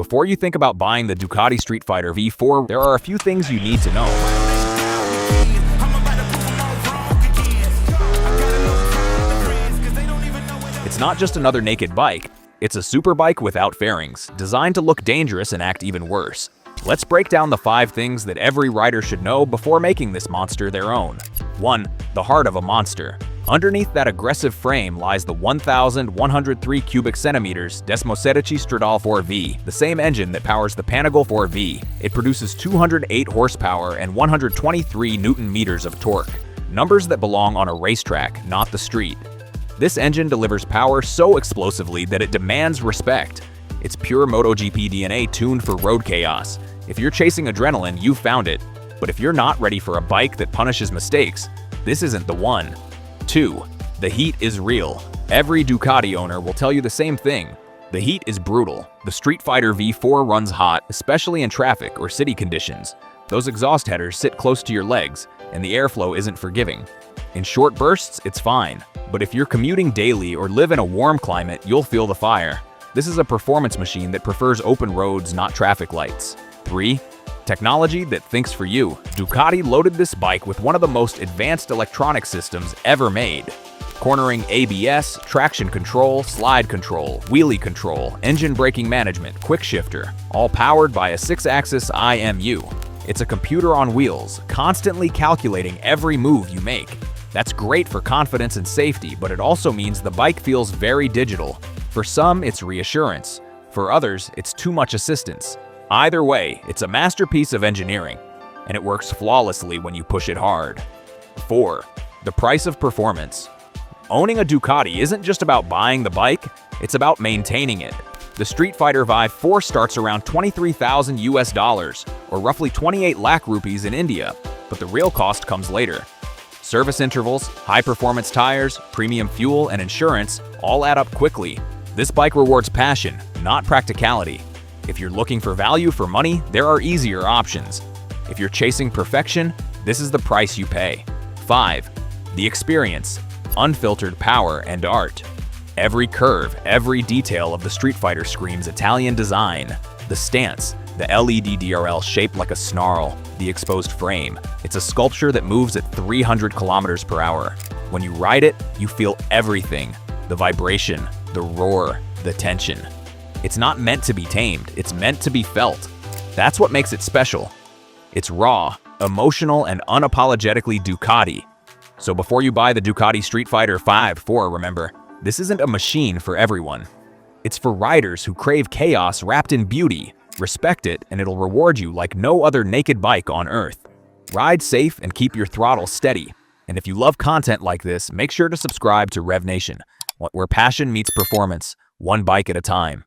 Before you think about buying the Ducati Streetfighter V4, there are a few things you need to know. It's not just another naked bike, it's a superbike without fairings, designed to look dangerous and act even worse. Let's break down the 5 things that every rider should know before making this monster their own. 1. The heart of a monster. Underneath that aggressive frame lies the 1,103 cubic centimeters Desmosedici Stradale V4, the same engine that powers the Panigale 4V. It produces 208 horsepower and 123 newton meters of torque, numbers that belong on a racetrack, not the street. This engine delivers power so explosively that it demands respect. It's pure MotoGP DNA tuned for road chaos. If you're chasing adrenaline, you've found it. But if you're not ready for a bike that punishes mistakes, this isn't the one. 2. The heat is real. Every Ducati owner will tell you the same thing. The heat is brutal. The Streetfighter V4 runs hot, especially in traffic or city conditions. Those exhaust headers sit close to your legs, and the airflow isn't forgiving. In short bursts, it's fine. But if you're commuting daily or live in a warm climate, you'll feel the fire. This is a performance machine that prefers open roads, not traffic lights. 3. Technology that thinks for you. Ducati loaded this bike with one of the most advanced electronic systems ever made. Cornering ABS, traction control, slide control, wheelie control, engine braking management, quick shifter, all powered by a 6-axis IMU. It's a computer on wheels, constantly calculating every move you make. That's great for confidence and safety, but it also means the bike feels very digital. For some, it's reassurance. For others, it's too much assistance. Either way, it's a masterpiece of engineering, and it works flawlessly when you push it hard. 4. The price of performance. Owning a Ducati isn't just about buying the bike, it's about maintaining it. The Streetfighter V4 starts around $23,000 or roughly 28 lakh rupees in India, but the real cost comes later. Service intervals, high-performance tires, premium fuel, and insurance all add up quickly. This bike rewards passion, not practicality. If you're looking for value for money, there are easier options. If you're chasing perfection, this is the price you pay. 5. The experience. Unfiltered power and art. Every curve, every detail of the Streetfighter screams Italian design. The stance, the LED DRL shaped like a snarl, the exposed frame. It's a sculpture that moves at 300 kilometers per hour. When you ride it, you feel everything. The vibration, the roar, the tension. It's not meant to be tamed, it's meant to be felt. That's what makes it special. It's raw, emotional, and unapologetically Ducati. So before you buy the Ducati Streetfighter V4, remember, this isn't a machine for everyone. It's for riders who crave chaos wrapped in beauty. Respect it, and it'll reward you like no other naked bike on earth. Ride safe and keep your throttle steady. And if you love content like this, make sure to subscribe to Rev Nation, where passion meets performance, one bike at a time.